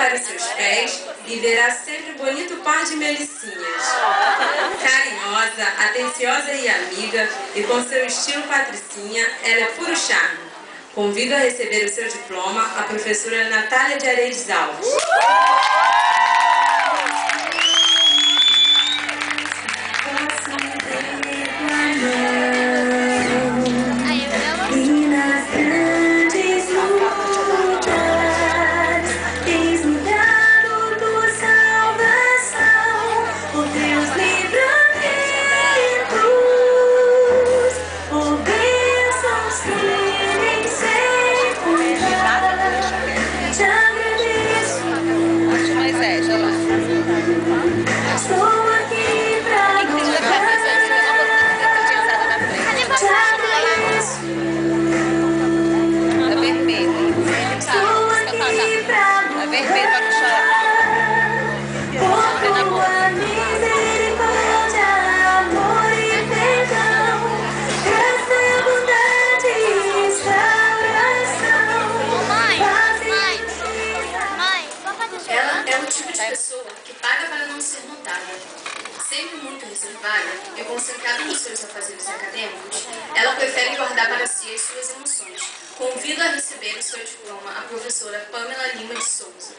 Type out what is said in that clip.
para os seus pés e verá sempre um bonito par de melicinhas. Carinhosa, atenciosa e amiga, e com seu estilo patricinha, ela é puro charme. Convido a receber o seu diploma a professora Natália de Areides Alves. Pessoa que paga para não ser notada. Sempre muito reservada e concentrada nos seus afazeres acadêmicos, ela prefere guardar para si as suas emoções. Convido a receber o seu diploma a professora Pamela Lima de Souza.